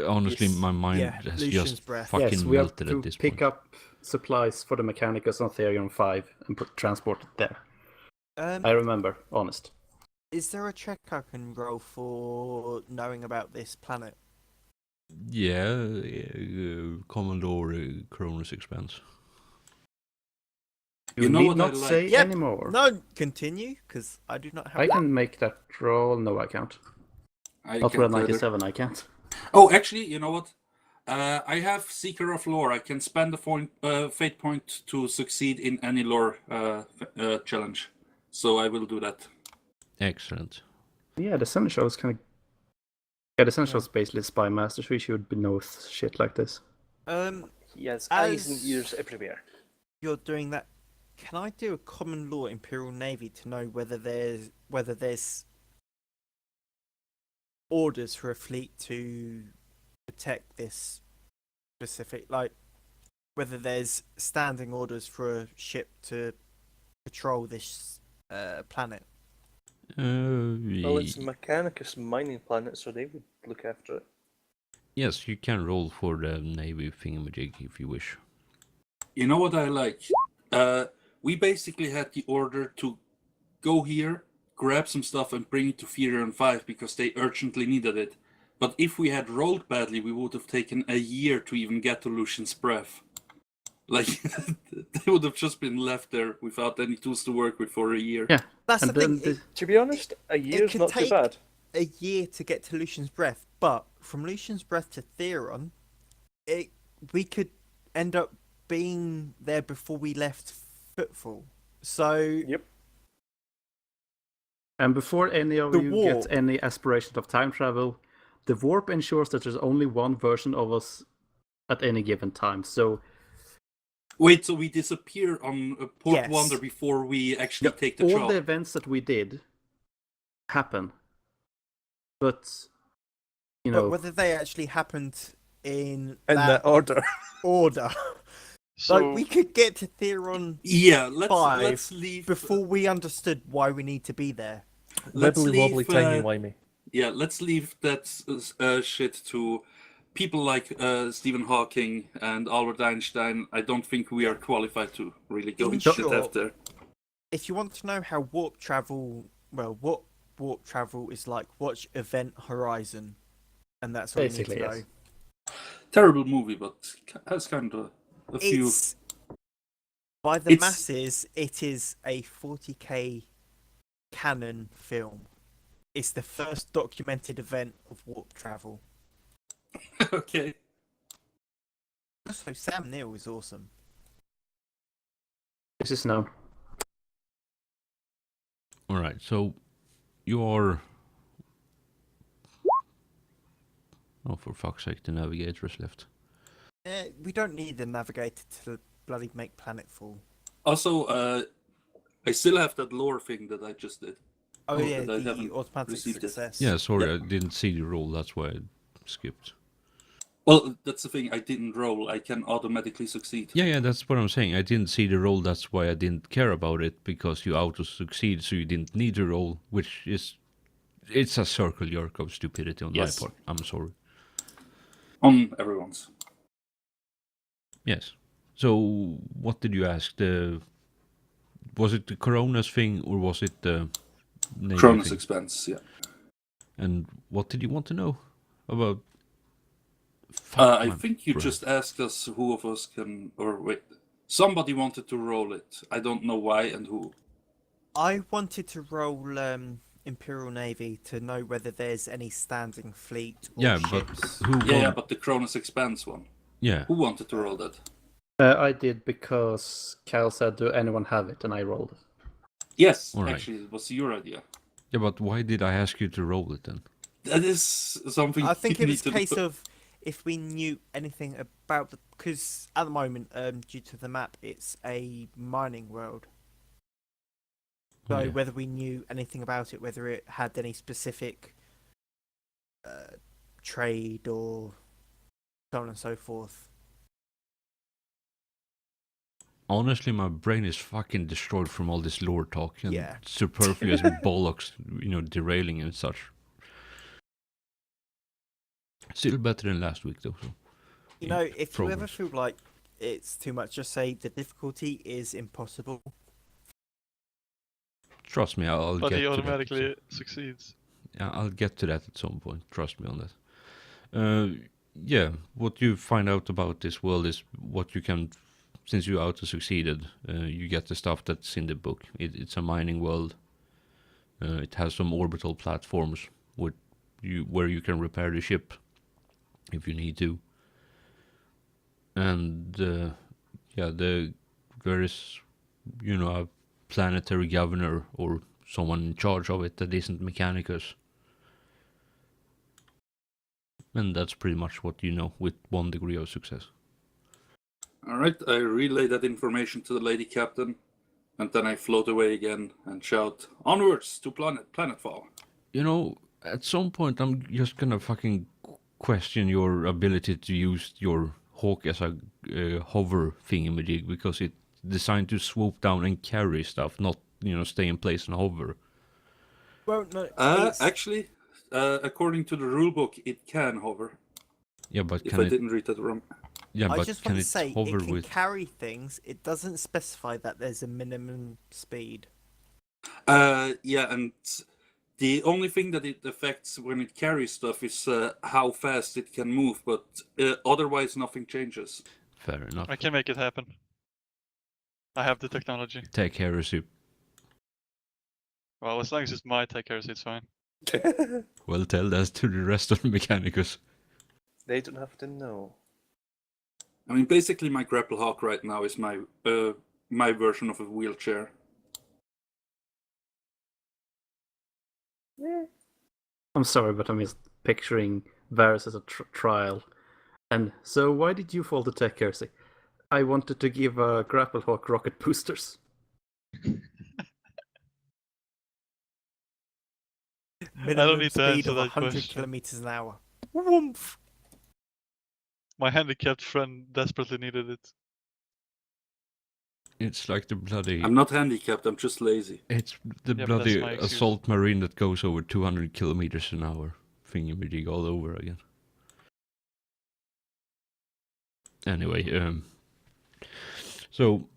honestly, Yes. my mind Yeah, has Lucian's just breath. fucking Yes, we have melted to at this pick point. up supplies for the Mechanicus on Therion 5 and transport it there. I remember, honest. Is there a check I can roll for knowing about this planet? Yeah, Commodore Cronus expense. You know need what I not like? say Yep. anymore. No, continue, because I do not have I that. can make that roll. No, I can't. I Not for a can't either. 97, I can't. Oh, actually, you know what? I have Seeker of Lore. I can spend a fate point to succeed in any lore challenge. So I will do that. Excellent. Yeah, the Seneschal is kind of... Yeah, the Seneschal is basically Spy Master, so he should know shit like this. He has As- eyes and ears everywhere. You're doing that. Can I do a common law Imperial Navy to know whether there's orders for a fleet to protect this specific, like whether there's standing orders for a ship to patrol this planet? Well, it's Mechanicus mining planet, so they would look after it. Yes, you can roll for the Navy thingamajig if you wish. You know what I like? We basically had the order to go here, grab some stuff, and bring it to Furion 5 because they urgently needed it. But if we had rolled badly, we would have taken a year to even get to Lucian's breath. Like, they would have just been left there without any tools to work with for a year. Yeah. That's And the thing. then To be honest, a year's can not too take- bad. A year to get to Lucian's breath, but from Lucian's breath to Theron, we could end up being there before we left Footfall. So Yep. And before any of The you warp. get any aspirations of time travel, the warp ensures that there's only one version of us at any given time. So Wait, so we disappear on Port Yes. Wonder before we actually take the all job? the events that we did happen. But, you know, but whether they actually happened in In that that order. order, So like we could get to Theron Yeah, Five let's leave before we understood why we need to be there. let's wibbly wobbly, leave, timey wimey. Yeah, let's leave that shit to people like Stephen Hawking and Albert Einstein. I don't think we are qualified to really go In into short, depth there. If you want to know how what warp travel is like, watch Event Horizon, and that's what Basically, you need to yes. know. Terrible movie, but has kind of a few. It's by the It's- masses, it is a 40k canon film. It's the first documented event of warp travel. Okay. Also, Sam Neill is awesome. this is known. All right, so you are. Oh, for fuck's sake, the navigator is left. We don't need the navigator to bloody make planetfall. Also, I still have that lore thing that I just did. Oh, Oh, yeah, that I the haven't automatic received it. success. Yeah, sorry, I didn't see the roll. That's why I skipped. Well, that's the thing. I didn't roll. I can automatically succeed. Yeah, that's what I'm saying. I didn't see the roll. That's why I didn't care about it, because you auto succeed, so you didn't need to roll, which is. It's a circle jerk of stupidity on Yes. my part. I'm sorry. On everyone's. Yes. So, what did you ask? Was it the Corona's thing, or was it the Navy Cronus thing? expense, yeah. And what did you want to know about? I my think you breath. just asked us who of us can, or wait, somebody wanted to roll it. I don't know why and who. I wanted to roll Imperial Navy to know whether there's any standing fleet or Yeah, but ships. who? Yeah, won? but the Cronus expense one. Yeah. Who wanted to roll that? I did because Cal said, do anyone have it? And I rolled it. Yes, All right. actually, it was your idea. Yeah, but why did I ask you to roll it then? That is something. I think you it was a need to case do. of if we knew anything about the, because at the moment, due to the map, it's a mining world. So Yeah. whether we knew anything about it, whether it had any specific trade or so on and so forth. Honestly, my brain is fucking destroyed from all this lore talk and Yeah. superfluous bollocks, derailing and such. Still better than last week, though. So. You know, if you ever progress. feel like it's too much, just say the difficulty is impossible. Trust me, I'll But get he to that. automatically succeeds. Yeah, I'll get to that at some point. Trust me on that. Yeah, what you find out about this world is what you can, since you auto-succeeded, you get the stuff that's in the book. It's a mining world. It has some orbital platforms where you can repair the ship if you need to. And yeah, there is, a planetary governor or someone in charge of it that isn't Mechanicus. And that's pretty much what you know with 1 degree of success. All right, I relay that information to the lady captain, and then I float away again and shout, "Onwards to planetfall." At some point I'm just gonna fucking question your ability to use your hawk as a hover thingamajig, because it's designed to swoop down and carry stuff, not, stay in place and hover. Well, no. Actually, according to the rulebook, it can hover. Yeah, but If can I it? didn't read that wrong. Yeah, I but just can want it to say hover it can with? carry things. It doesn't specify that there's a minimum speed. Yeah, and the only thing that it affects when it carries stuff is how fast it can move, but otherwise nothing changes. Fair enough. I can make it happen. I have the technology. Tech heresy. Well, as long as it's my tech heresy, it's fine. Well, tell that to the rest of the Mechanicus. They don't have to know. I mean, basically, my grapple hawk right now is my version of a wheelchair. I'm sorry, but I'm just picturing Varus as a trial. And so, why did you fall to tech heresy? I wanted to give Grapplehawk rocket boosters. Minimum need to speed answer of that 100 question. kilometers an hour. Woomph. My handicapped friend desperately needed it. It's like the bloody. I'm not handicapped, I'm just lazy. It's the Yeah, but bloody that's my excuse. assault marine that goes over 200 kilometers an hour. Thingamajig all over again. Anyway, so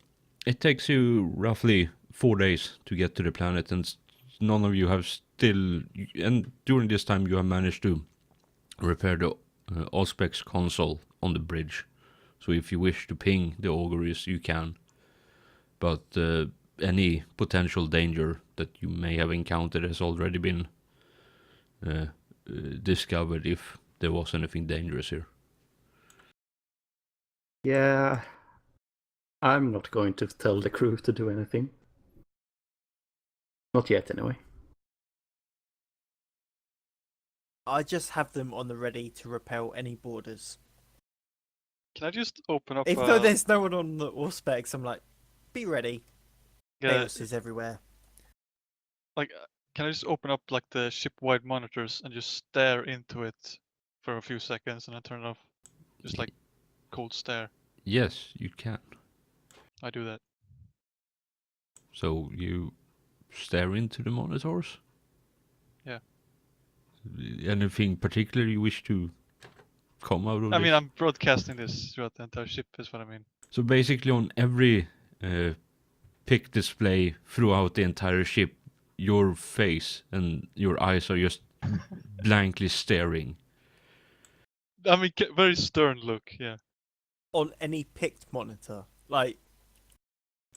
it takes you roughly 4 days to get to the planet, and none of you have still. And during this time, you have managed to repair the Auspex console on the bridge. So if you wish to ping the auguries, you can. But any potential danger that you may have encountered has already been discovered, if there was anything dangerous here. Yeah, I'm not going to tell the crew to do anything. Not yet, anyway. I just have them on the ready to repel any borders. Can I just open up? Even though there's no one on the Auspex, I'm like, be ready. yeah, Chaos is everywhere. like, can I just open up like the ship-wide monitors and just stare into it for a few seconds and then turn it off? Just like cold stare. Yes, you can. I do that. So you stare into the monitors? Yeah. Anything particular you wish to come out of I this? mean, I'm broadcasting this throughout the entire ship, is what I mean. So basically on every pic display throughout the entire ship, your face and your eyes are just blankly staring. I mean, very stern look, yeah. On any picked monitor. Like,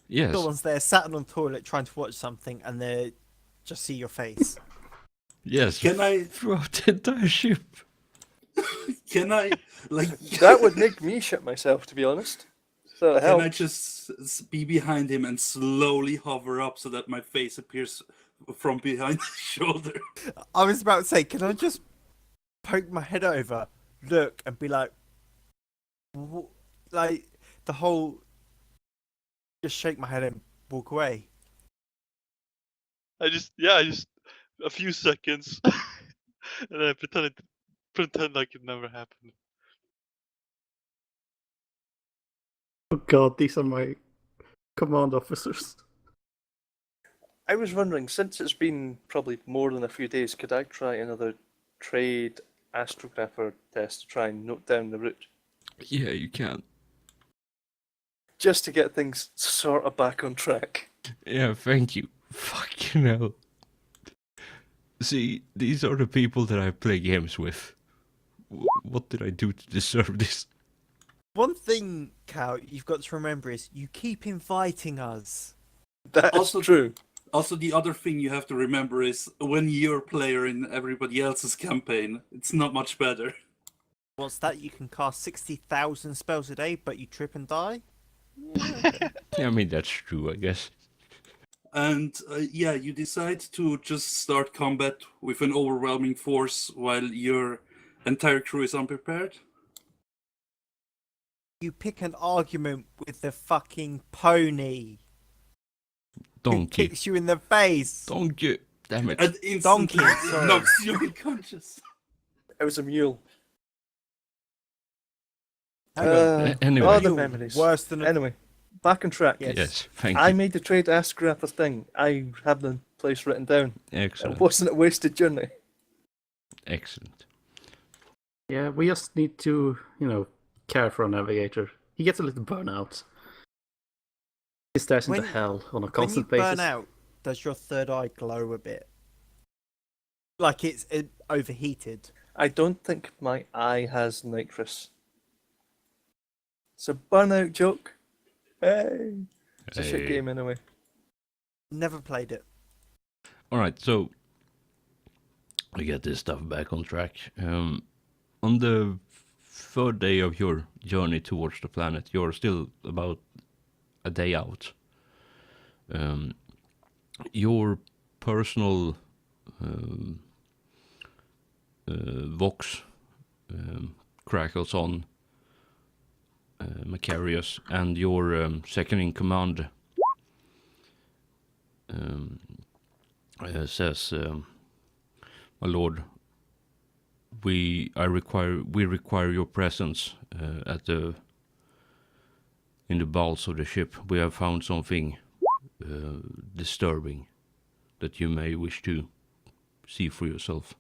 Yes. someone's there sat on the toilet trying to watch something and they just see your face. Yes. Can I- Throughout the entire ship. Can I, like... That would make me shit myself, to be honest. So Can I just be behind him and slowly hover up so that my face appears from behind his shoulder? I was about to say, can I just poke my head over, look, and be like, like the whole, just shake my head and walk away. I just a few seconds, and then pretend like it never happened. Oh god, these are my command officers. I was wondering, since it's been probably more than a few days, could I try another trade astrographer test to try and note down the route, Yeah, you can. just to get things sort of back on track. Yeah, thank you. Fucking hell. See, these are the people that I play games with. What did I do to deserve this? One thing, Cal, you've got to remember is you keep inviting us. That's Also- true. Also, the other thing you have to remember is when you're a player in everybody else's campaign, it's not much better. What's that? You can cast 60,000 spells a day, but you trip and die? Yeah, I mean, that's true, I guess. And yeah, you decide to just start combat with an overwhelming force while your entire crew is unprepared. You pick an argument with the fucking pony. Who Donkey. kicks you in the face. Donkey. Damn it. And instantly Donkey, sorry. knocks you unconscious. It was a mule. Hang on. Anyway. Oh, the Mule, memories. Worse than a... Anyway, back on track. Yes. Yes, thank I you. made the trade astrographer thing. I have the place written down. Excellent. It wasn't a wasted journey. Excellent. Yeah, we just need to, care for our navigator. He gets a little burnout. He stares into When- hell on a When you constant burn basis. out, does your third eye glow a bit? Like it's overheated. I don't think my eye has nitrous. It's a burnout joke. Hey. It's a shit Hey. game anyway. Never played it. Alright, so we get this stuff back on track. On the third day of your journey towards the planet, you're still about a day out. Your personal Vox crackles on Macarius, and your second in command says, "My lord, we require your presence in the bowels of the ship. We have found something disturbing that you may wish to see for yourself."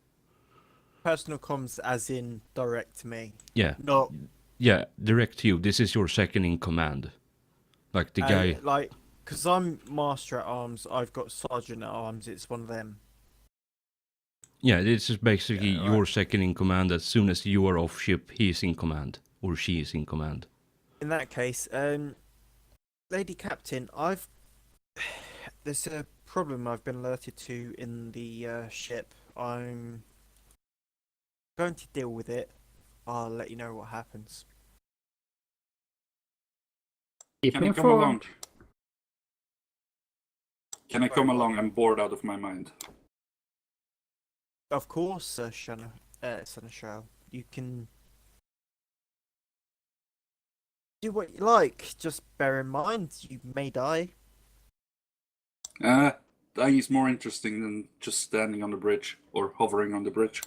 Personal comms as in direct to me. Yeah, Not yeah, direct to you. This is your second in command. Like the guy. like, because I'm master at arms, I've got sergeant at arms. It's one of them. Yeah, this is basically Yeah, your right. second in command. As soon as you are off ship, he is in command, or she is in command. In that case, Lady Captain, there's a problem I've been alerted to in the ship. I'm going to deal with it. I'll let you know what happens. Keep Can me I come along? informed. Can I come along? I'm bored out of my mind. Of course, Seneschal, you can do what you like. Just bear in mind, you may die. Dying is more interesting than just standing on the bridge or hovering on the bridge.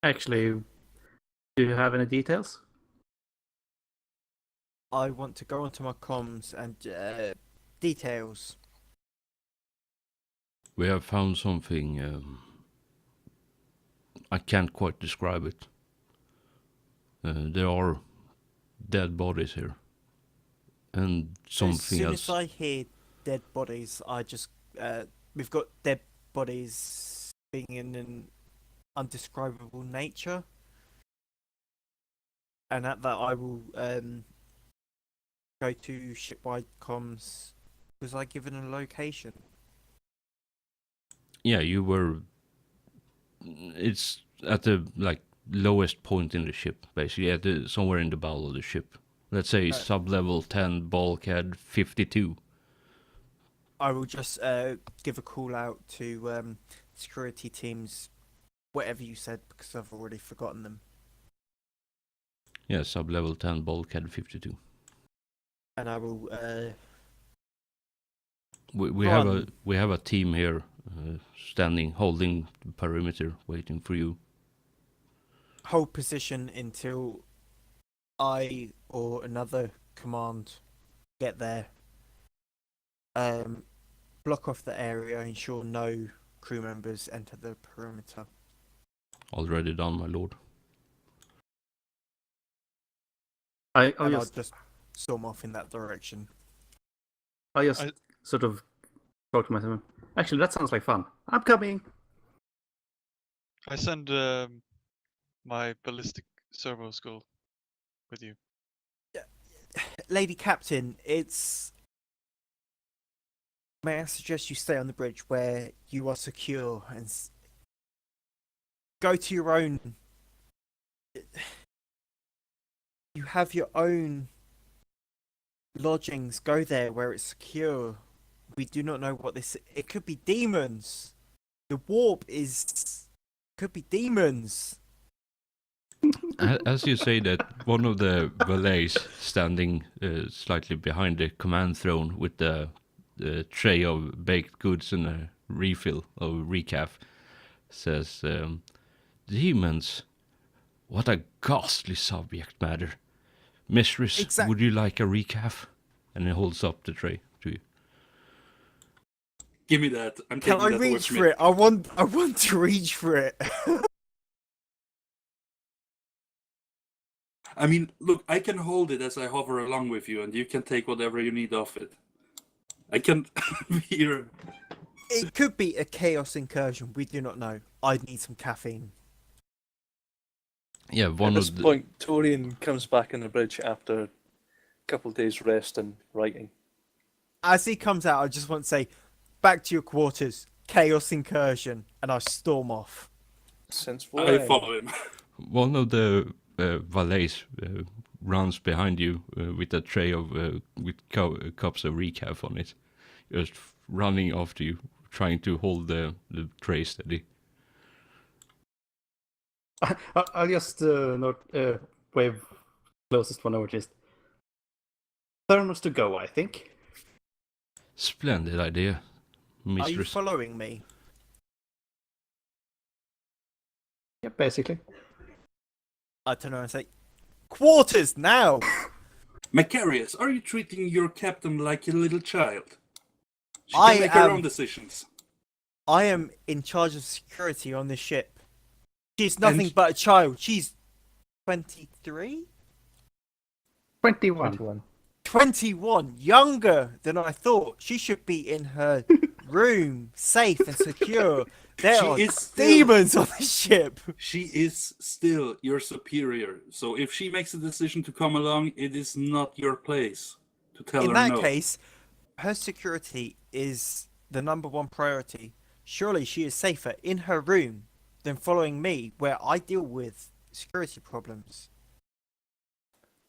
Actually, do you have any details? I want to go onto my comms and details. We have found something. I can't quite describe it. There are dead bodies here, and As something soon else. as I hear dead bodies, I just we've got dead bodies being in an undescribable nature, and at that I will go to shipwide comms. Was I given a location? Yeah, you were. It's at the lowest point in the ship, basically, somewhere in the bow of the ship. Let's say sub-level 10, bulkhead 52. I will just give a call out to security teams, whatever you said, because I've already forgotten them. Yeah, sub-level 10, bulkhead 52. And I will We Go have on. we have a team here, standing, holding the perimeter, waiting for you. hold position until I or another command get there. Block off the area, ensure no crew members enter the perimeter. Already done, my lord. I'll And I'll just just storm off in that direction. I- sort of talk to myself. Actually, that sounds like fun. I'm coming. I send my ballistic servo skull with you. Lady Captain, it's. May I suggest you stay on the bridge where you are secure and go to your own. You have your own lodgings. Go there where it's secure. We do not know what this. It could be demons. The warp is. Could be demons. As you say that, one of the valets standing slightly behind the command throne with the tray of baked goods and a refill of recaf says, demons, what a ghastly subject matter. Mistress, Exact- would you like a recaf? And he holds up the tray to you. Give me that. I'm Can taking I that reach towards for me. it? I want to reach for it. I mean, look, I can hold it as I hover along with you, and you can take whatever you need off it. I can be your... It could be a chaos incursion. We do not know. I need some caffeine. Yeah, At one this of the... point, Torian comes back on the bridge after a couple of days' rest and writing. As he comes out, I just want to say, back to your quarters. Chaos incursion, and I storm off. Since I when? follow him. One of the valets runs behind you with a tray of with cups of recaf on it, just running after you, trying to hold the tray steady. I'll just wave closest one over just. Thermos to go, I think. Splendid idea, Are you mistress. following me? Yeah, basically. I turn around and say, quarters now! Macarius, are you treating your captain like a little child? She I can make her am- own decisions. I am in charge of security on this ship. She's nothing And- but a child. She's 23? 21. 21. 21, younger than I thought. She should be in her room, safe and secure. There She are is still- demons on the ship. She is still your superior, so if she makes a decision to come along, it is not your place to tell In her that no. case, her security is the number one priority. Surely she is safer in her room than following me, where I deal with security problems.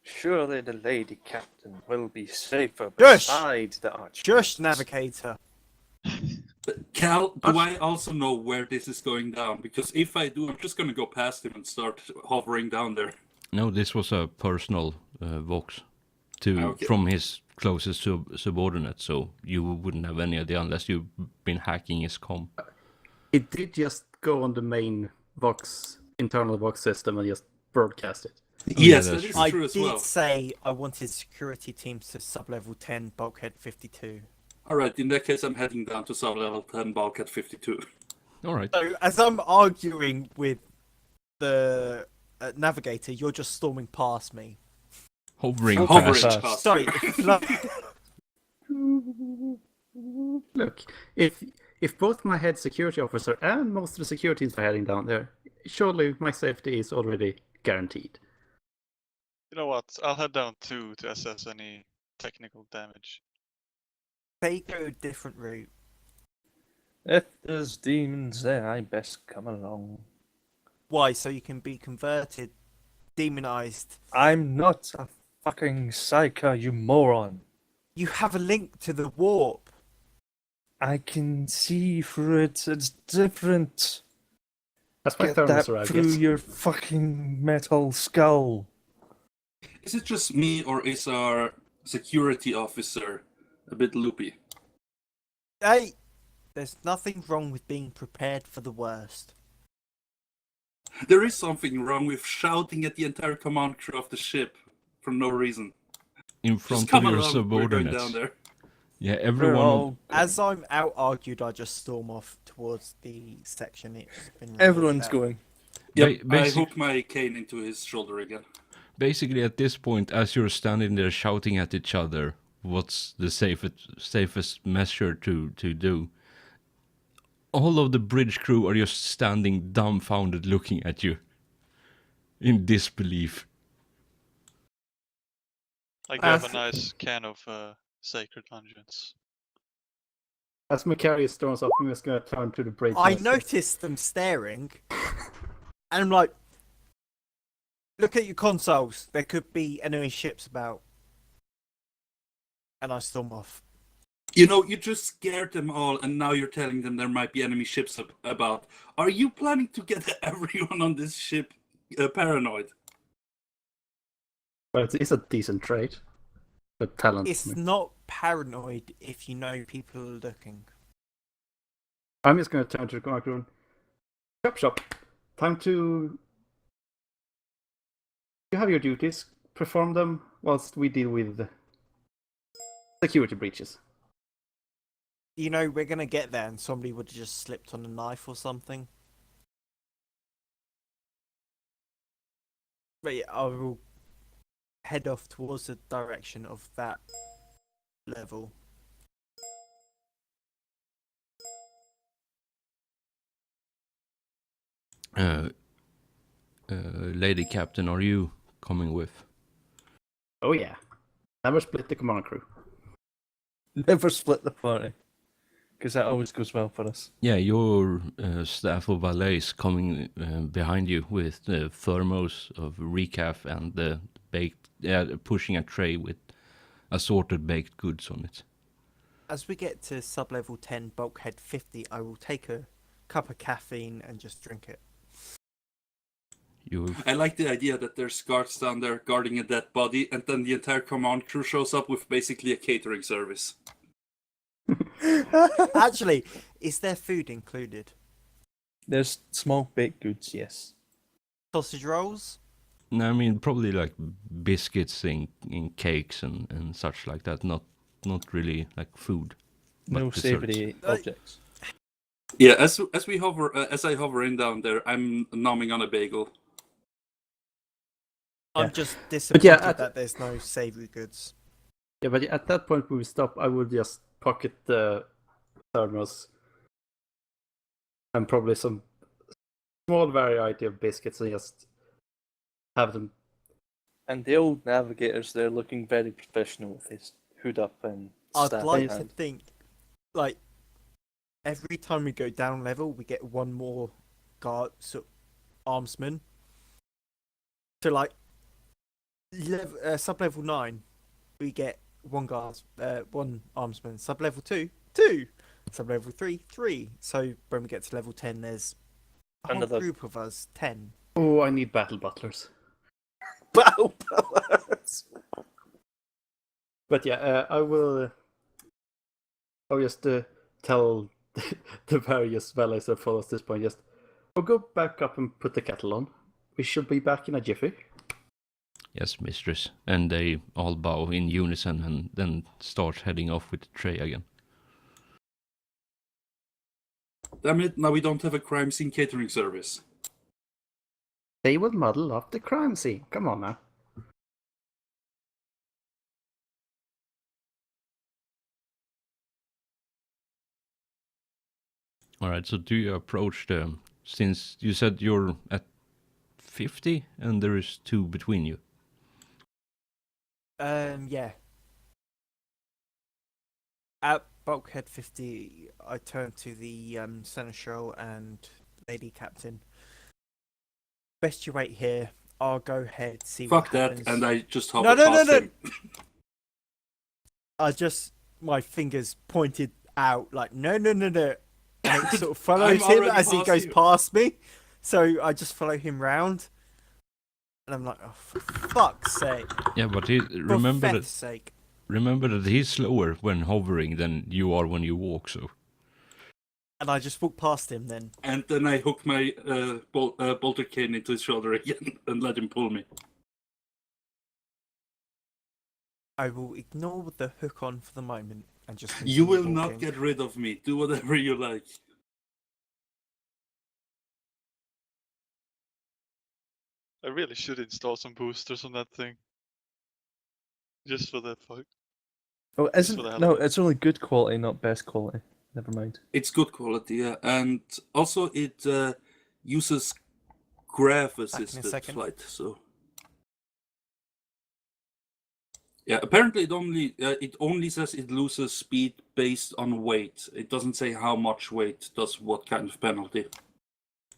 Surely the lady captain will be safer Shush! beside the arch. Just navigator. But Cal, do I also know where this is going down? Because if I do, I'm just gonna go past him and start hovering down there. No, this was a personal vox to Okay. from his closest subordinate, so you wouldn't have any idea unless you've been hacking his comm. It did just go on the main internal Vox system and just broadcast it. Yes, that's that is true. I true as did well. say I wanted security teams to sub-level 10, bulkhead 52. Alright, in that case, I'm heading down to sub-level 10, bulkhead 52. All right. So as I'm arguing with the navigator, you're just storming past me. Hovering Hovering past. past. Sorry. Look, if both my head security officer and most of the securities are heading down there, surely my safety is already guaranteed. You know what? I'll head down too to assess any technical damage. They go a different route. If there's demons there, I best come along. Why? So you can be converted, demonized. I'm not a fucking psycho, you moron. You have a link to the warp. I can see through it. It's different. That's my Get thermos that arrived. through Yes. your fucking metal skull. Is it just me, or is our security officer a bit loopy? Hey, there's nothing wrong with being prepared for the worst. There is something wrong with shouting at the entire command crew of the ship for no reason. In Just front of come your along, we're going subordinates. down there. Yeah, We're everyone. all, As I'm out argued, I just storm off towards the section it's been. everyone's out. going. Ba- I basic- hook my cane into his shoulder again. Basically, at this point, as you're standing there shouting at each other, what's the safest measure to do? All of the bridge crew are just standing dumbfounded, looking at you in disbelief. I grab a As- nice can of Sacred Dungeons. As Macarius storms off, I'm just going to turn to the bridge. I and say, noticed them staring, and I'm like, look at your consoles. There could be enemy ships about. And I storm off. You know, you just scared them all, and now you're telling them there might be enemy ships about. Are you planning to get everyone on this ship paranoid? Well, it's a decent trait. But talent. It's not paranoid if you know people are looking. I'm just going to turn to the command crew. Shop. Time to. You have your duties. Perform them whilst we deal with security breaches. You know, we're gonna get there and somebody would have just slipped on a knife or something. But yeah, I will head off towards the direction of that level. Lady Captain, are you coming with? Oh yeah. Never split the command crew. Never split the party. Because that always goes well for us. Yeah, your staff of valets coming behind you with the thermos of recaf and the baked, pushing a tray with assorted baked goods on it. As we get to sub-level 10, bulkhead 50, I will take a cup of caffeine and just drink it. You I like the idea that there's guards down there guarding a dead body, and then the entire command crew shows up with basically a catering service. Actually, is there food included? There's small baked goods, yes. Sausage rolls? No, I mean probably like biscuits in cakes and such like that. Not really like food. but No desserts. savoury objects. Yeah, as we hover, as I hover in down there, I'm nomming on a bagel. I'm just disappointed at- that there's no savoury goods. Yeah, but at that point when we stop, I would just pocket the thermos and probably some small variety of biscuits and just have them. And the old navigator's there looking very professional with his hood up and I'd staff like in to hand. think, like, every time we go down level, we get one more guard, armsman. So, like, sub-level 9, we get one guard, one armsman. Sub-level 2, 2. Sub-level 3, 3. So, when we get to level 10, there's a whole Another- group of us, 10. Oh, I need battle butlers. Battle pillars! But yeah, I'll just tell the various valets that follow us this point. Just we'll go back up and put the kettle on. We should be back in a jiffy. Yes, mistress. And they all bow in unison and then start heading off with the tray again. Damn it, now we don't have a crime scene catering service. They will muddle up the crime scene. Come on now. All right, so do you approach them? Since you said you're at 50 and there is 2 between you. Yeah. At bulkhead 50, I turn to the seneschal and lady captain. Best you wait here. I'll go ahead see Fuck what that, happens. and I just hover No, no, no, past no. him. I just my fingers pointed out like no. And it sort of follows I'm him already as he past goes you. past me. So I just follow him round. And I'm like, oh, for fuck's sake. Yeah, but he, For remember feck's that sake. he's slower when hovering than you are when you walk, so. And I just walk past him then. And then I hook my bolter cane into his shoulder again and let him pull me. I will ignore the hook on for the moment and just You will continue not walking. get rid of me. Do whatever you like. I really should install some boosters on that thing. Just for that fuck. Oh, Just for isn't the hell no? of it. It's only good quality, not best quality. Never mind. It's good quality, yeah. And also it uses graph assisted second. flight, so yeah, apparently it only says it loses speed based on weight. It doesn't say how much weight does what kind of penalty.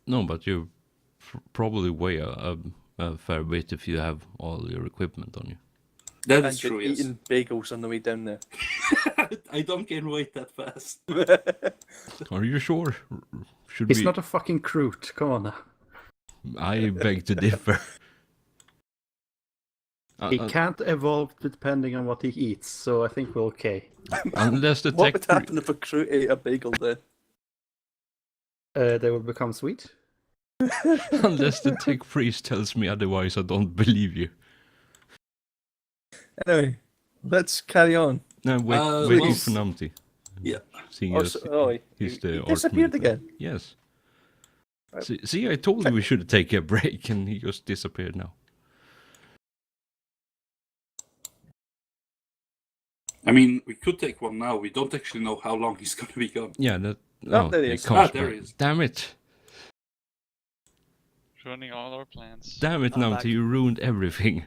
No, but you probably weigh a fair bit if you have all your equipment on you. That And is you're true, yes. eating bagels on the way down there. I don't gain weight that fast. Are you sure? Should He's we? not a fucking Groot. Come on now. I beg to differ. He can't evolve depending on what he eats, so I think we're okay. Unless the What tech would happen if a crew ate a bagel then? They will become sweet. unless the tech priest tells me otherwise, I don't believe you. Anyway, let's carry on. No, waiting well, for Numpty. yeah. Seeing Oh, as he he's the disappeared Archmage. again. Yes. Right. See, I told you we should take a break, and he just disappeared now. I mean, we could take one now. We don't actually know how long he's going to be gone. Yeah, that. Oh, there he is. comes There back. he is. Damn it! Ruining all our plans. Damn it, I'm Numpty, back. you ruined everything.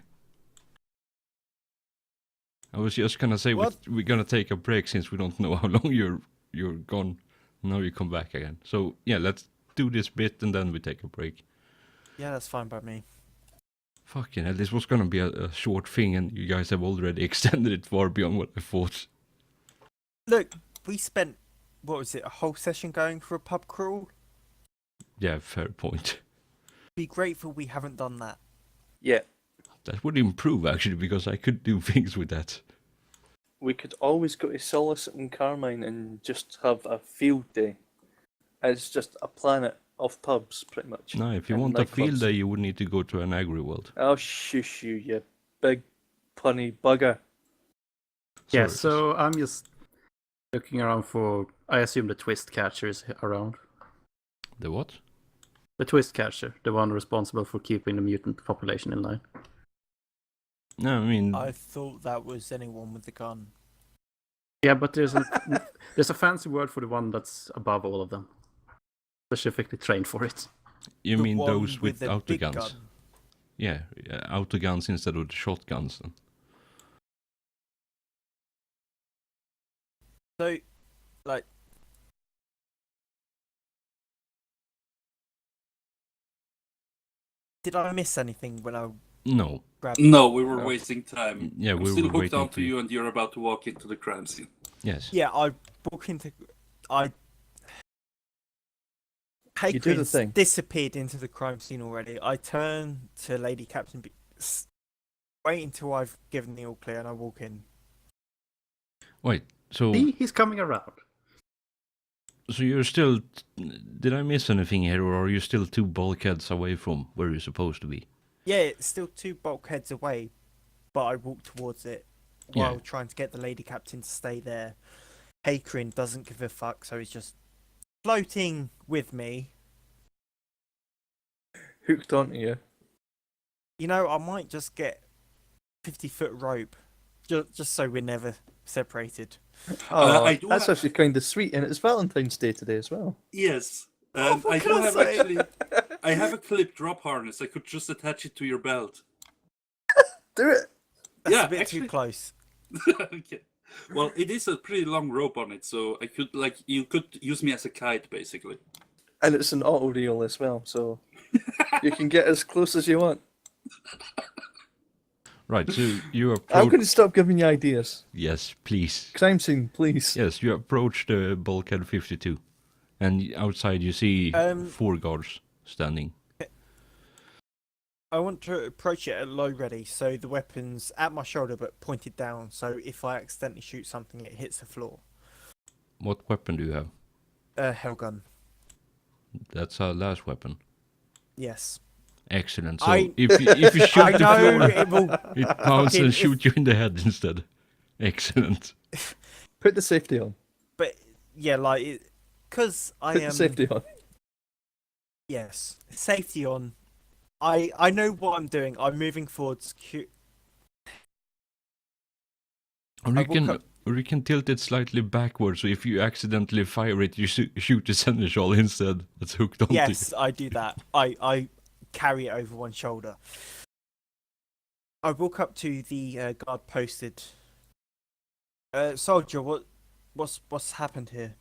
I was just gonna say What? we're gonna take a break since we don't know how long you're gone. Now you come back again. So yeah, let's do this bit and then we take a break. Yeah, that's fine by me. Fucking hell, this was gonna be a short thing, and you guys have already extended it far beyond what I thought. Look, we spent, what was it, a whole session going for a pub crawl? Yeah, fair point. Be grateful we haven't done that. Yeah, That would improve actually, because I could do things with that. we could always go to Solicit and Carmine and just have a field day. It's just a planet of pubs, pretty much. No, if you and want a field nightclubs. day, you would need to go to an agri-world. Oh, shush you, you big punny bugger. Yeah, Sorry. so I'm just looking around for. I assume the twist catcher is around. The what? The twist catcher, the one responsible for keeping the mutant population in line. No, I mean, I thought that was anyone with the gun. Yeah, but there's a fancy word for the one that's above all of them, specifically trained for it. you The mean one those with the big autoguns? gun. Yeah, autoguns instead of the shotguns. Then. So, like, did I miss anything when I No. grabbed? No, we were No. wasting time. Yeah, I'm we still were hooked waiting onto for you. you, and you're about to walk into the crime scene. Yes. Yeah, I walk into. You do the Hakrin's thing. disappeared into the crime scene already. I turn to Lady Captain. Wait until I've given the all clear, and I walk in. Wait. So He's coming around. you're still. Did I miss anything here, or are you still two bulkheads away from where you're supposed to be? Yeah, it's still 2 bulkheads away, but I walk towards it Yeah. while trying to get the Lady Captain to stay there. Hakrin doesn't give a fuck, so he's just floating with me. Hooked onto you. You know, I might just get 50-foot rope, just so we're never separated. Oh, I do that's have- actually kind of sweet, and it's Valentine's Day today as well. Yes. Oh, And what I can do I have say? actually. I have a clip drop harness. I could just attach it to your belt. Do it. That's Yeah, a bit actually- too close. Okay. Well, it is a pretty long rope on it, so I could you could use me as a kite, basically. And it's an auto reel as well, so you can get as close as you want. Right. So you I'm approach. going to stop giving you ideas. Yes, please. Crime scene, please. Yes, you approach the bulkhead 52, and outside you see 4 guards standing. I want to approach it at low ready, so the weapon's at my shoulder but pointed down, so if I accidentally shoot something, it hits the floor. What weapon do you have? Hellgun. That's our last weapon. Yes. Excellent. So I- if you shoot I the know floor, it will. it bounces fucking- and shoot you in the head instead. Excellent. Put the safety on. But yeah, like, because I Put am. the safety on. Yes, safety on. I know what I'm doing. I'm moving forwards. Or I you will can, cut- or you can tilt it slightly backwards, so if you accidentally fire it, you shoot the seneschal instead. That's hooked onto you. Yes, I do that. I carry it over one shoulder. I walk up to the guard posted. Soldier, what's happened here?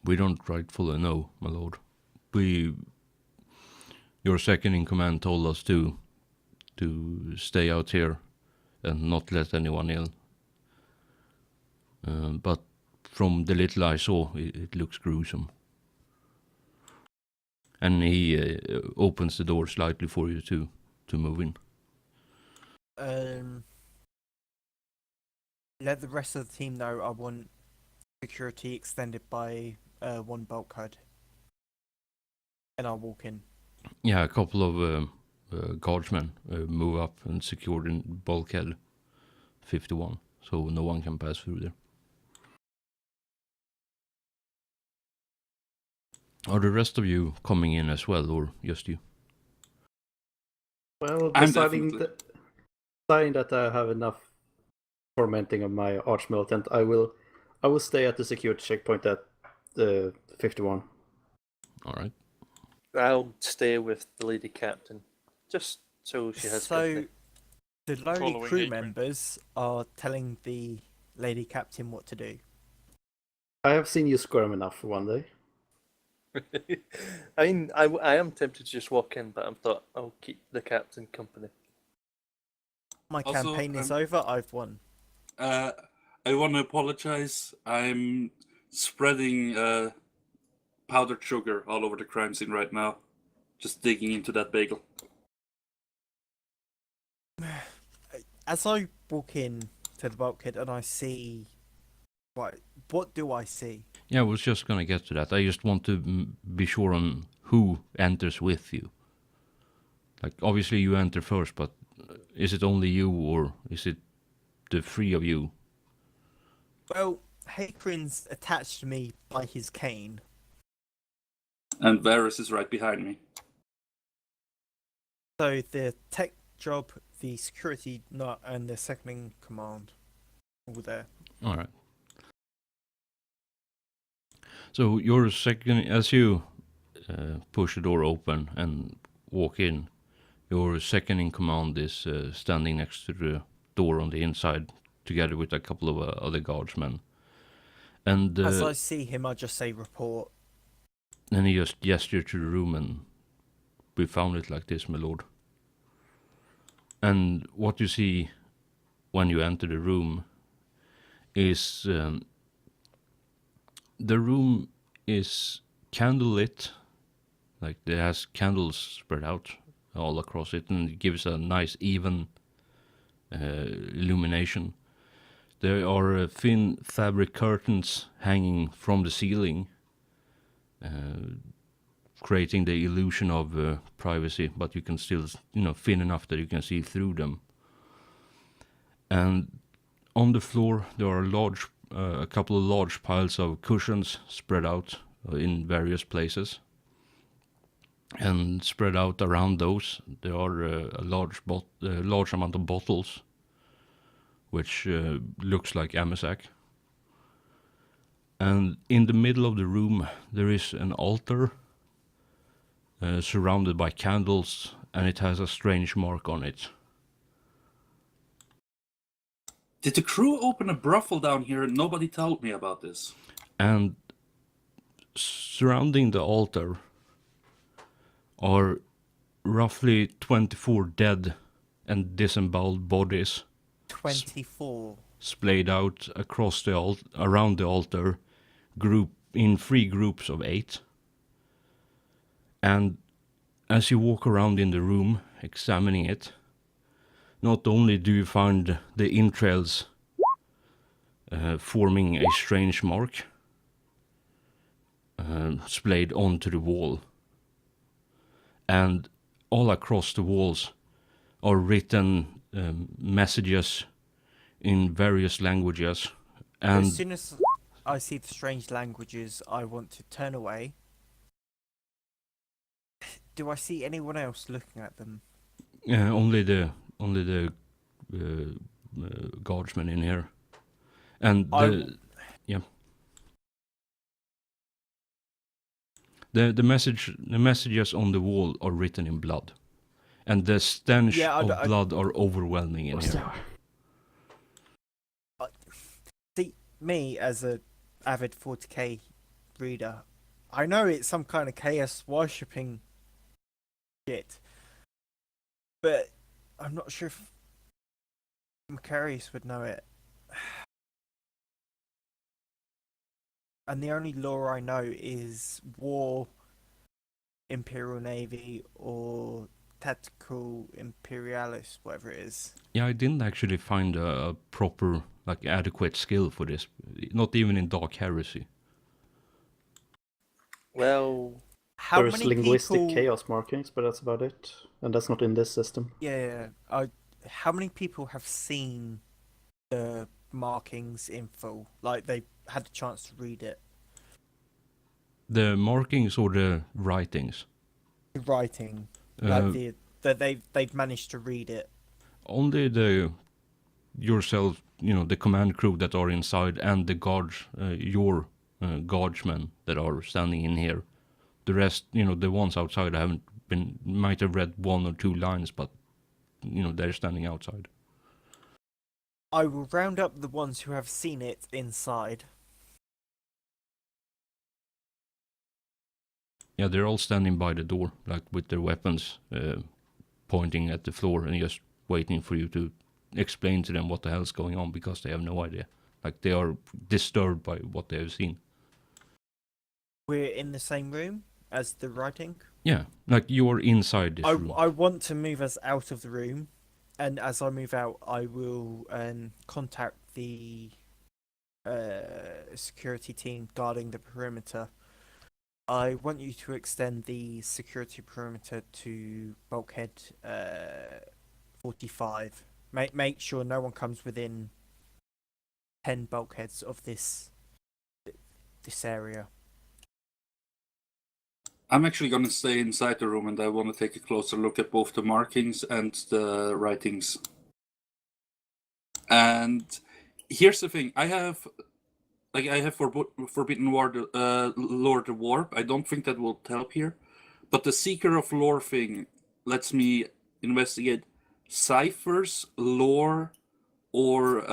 We don't rightfully know, my lord. Your second in command told us to stay out here and not let anyone in. But from the little I saw, it looks gruesome. And he opens the door slightly for you to move in. Let the rest of the team know I want security extended by one bulkhead. And I'll walk in. Yeah, a couple of guardsmen move up and secure in bulkhead 51, so no one can pass through there. Are the rest of you coming in as well, or just you? Well, I'm deciding definitely- that I have enough tormenting of my archmilitant, I will stay at the security checkpoint at 51. All right. I'll stay with the lady captain, just so she has So, company. the lowly Following crew Hatred. members are telling the lady captain what to do. I have seen you squirm enough for one day. I mean, I am tempted to just walk in, but I thought I'll keep the captain company. My Also, campaign is over. I've won. I want to apologize. I'm spreading powdered sugar all over the crime scene right now. Just digging into that bagel. As I walk in to the bulkhead and I see, what do I see? Yeah, I was just gonna get to that. I just want to be sure on who enters with you. Like, obviously you enter first, but is it only you, or is it the three of you? Well, Hakrin's attached to me by his cane. And Varys is right behind me. So the tech job, the security nut, and the second in command, all there. All right. So your second, as you push the door open and walk in, your second in command is standing next to the door on the inside, together with a couple of other guardsmen. And As I see him, I just say report. then he just gestured to the room, and we found it like this, my lord. And what you see when you enter the room is the room is candlelit, like it has candles spread out all across it, and it gives a nice even illumination. There are thin fabric curtains hanging from the ceiling, creating the illusion of privacy, but you can still, thin enough that you can see through them. And on the floor there are a couple of large piles of cushions spread out in various places. And spread out around those, there are a large amount of bottles, which looks like Amasac. And in the middle of the room, there is an altar surrounded by candles, and it has a strange mark on it. Did the crew open a brothel down here and nobody told me about this? And surrounding the altar are roughly 24 dead and disemboweled bodies 24. splayed out across around the altar, in 3 groups of 8. And as you walk around in the room, examining it, not only do you find the entrails forming a strange mark splayed onto the wall, and all across the walls are written messages in various languages. And As soon as I see the strange languages, I want to turn away. do I see anyone else looking at them? Only the guardsmen in here, and I- the messages on the wall are written in blood, and the stench Yeah, of blood are overwhelming in What's here. there? See, me as a avid 40k reader, I know it's some kind of chaos worshipping shit, but I'm not sure if Macarius would know it. And the only lore I know is War, Imperial Navy, or Tactical Imperialis, whatever it is. Yeah, I didn't actually find a proper, like, adequate skill for this. Not even in Dark Heresy. Well, How There's many linguistic people? chaos markings, but that's about it. And that's not in this system. Yeah. How many people have seen the markings in full? Like they had the chance to read it. The markings or the writings? The writing, Uh, like they've managed to read it. Only the yourself, the command crew that are inside, and the guards, your guardsmen that are standing in here. The rest, the ones outside, might have read 1 or 2 lines, but they're standing outside. I will round up the ones who have seen it inside. Yeah, they're all standing by the door, like with their weapons pointing at the floor and just waiting for you to explain to them what the hell's going on, because they have no idea. Like, they are disturbed by what they have seen. We're in the same room as the writing. Yeah, like you're inside this room. I want to move us out of the room, and as I move out, I will contact the security team guarding the perimeter. I want you to extend the security perimeter to bulkhead 45. Make sure no one comes within 10 bulkheads of this area. I'm actually going to stay inside the room, and I want to take a closer look at both the markings and the writings. And here's the thing: I have Forbidden Lord the Warp. I don't think that will help here, but the Seeker of Lore thing lets me investigate ciphers, lore, or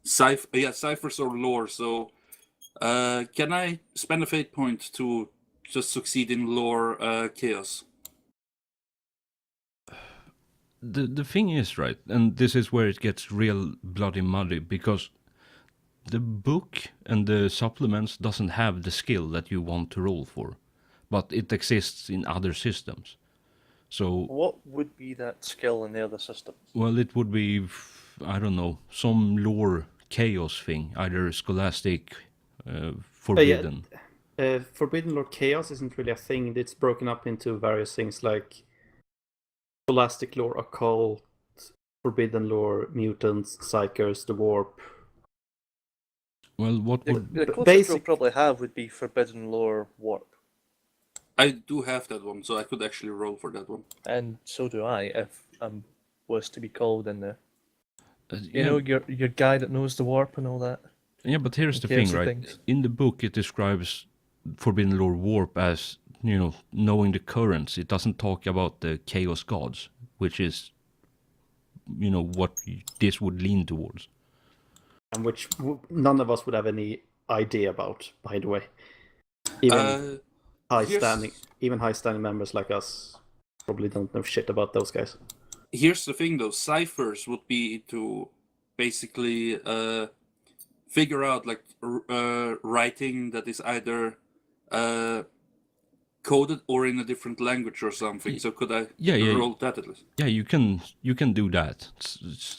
ciphers or lore. So. Can I spend a fate point to just succeed in lore chaos? The thing is, right, and this is where it gets real bloody muddy, because the book and the supplements doesn't have the skill that you want to roll for, but it exists in other systems. So, what would be that skill in the other systems? well, it would be, I don't know, some lore chaos thing, either scholastic, forbidden. Forbidden Lore Chaos isn't really a thing. It's broken up into various things like Scholastic Lore, Occult, Forbidden Lore, Mutants, Psychers, the Warp. Well, what The, would... the closest basic- you'll probably have would be Forbidden Lore Warp. I do have that one, so I could actually roll for that one. And so do I, if I was to be called in there. You yeah, know, your guy that knows the warp and all that. yeah, but here's the Chaos thing, of right? things. In the book, it describes Forbidden Lore Warp as, knowing the currents. It doesn't talk about the Chaos Gods, which is, what this would lean towards. And which none of us would have any idea about, by the way. Even high-standing members like us probably don't know shit about those guys. Here's the thing, though: ciphers would be to basically figure out like writing that is either coded or in a different language or something. So could I roll that at least? Yeah, you can do that.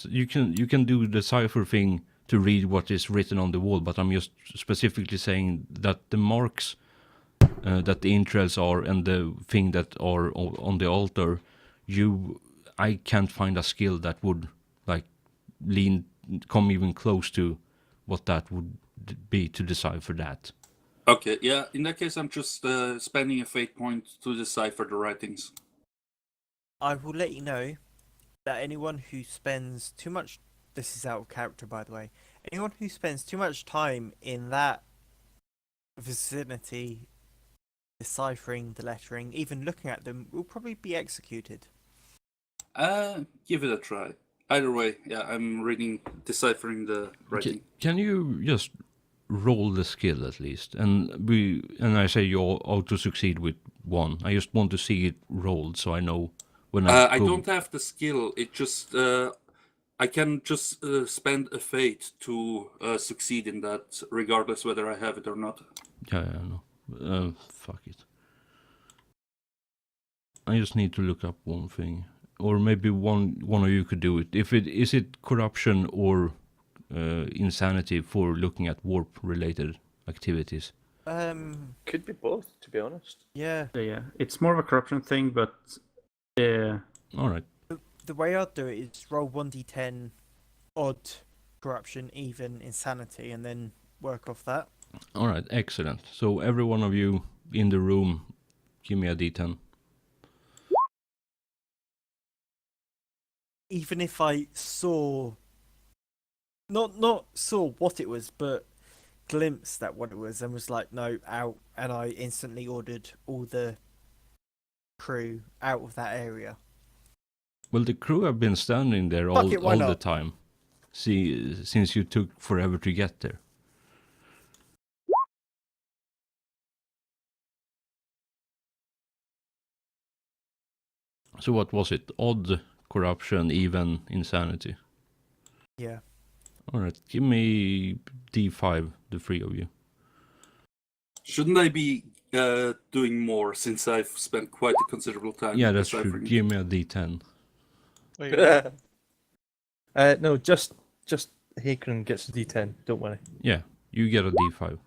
You can do the cipher thing to read what is written on the wall, but I'm just specifically saying that the marks that the entrails are and the thing that are on the altar, I can't find a skill that would like come even close to what that would be to decipher that. Okay, yeah. In that case, I'm just spending a fate point to decipher the writings. I will let you know that anyone who spends too much. This is out of character, by the way. Anyone who spends too much time in that vicinity deciphering the lettering, even looking at them, will probably be executed. Give it a try. Either way, yeah, I'm deciphering the writing. Can you just roll the skill at least? And I say you auto succeed with 1. I just want to see it rolled so I know when I don't have the skill. It just I can just spend a fate to succeed in that, regardless whether I have it or not. Yeah, no. Fuck it. I just need to look up one thing, or maybe one of you could do it. Is it corruption or insanity for looking at warp related activities? Could be both, to be honest. Yeah. So yeah, it's more of a corruption thing, but All right. The way I'd do it is roll 1d10 odd corruption, even insanity, and then work off that. All right, excellent. So every one of you in the room, give me a d10. Even if I saw, not saw what it was, but glimpsed at what it was, and was like, no, out, and I instantly ordered all the crew out of that area. Well, the crew have been standing there all why the not? time. See, since you took forever to get there. So what was it? Odd, corruption, even, insanity. Yeah. All right, give me d5, the 3 of you. Shouldn't I be doing more since I've spent quite a considerable time? Yeah, that's true. deciphering? Give me a d10. Wait, No, just Hakron gets a D10. Don't worry. Yeah, you get a d5.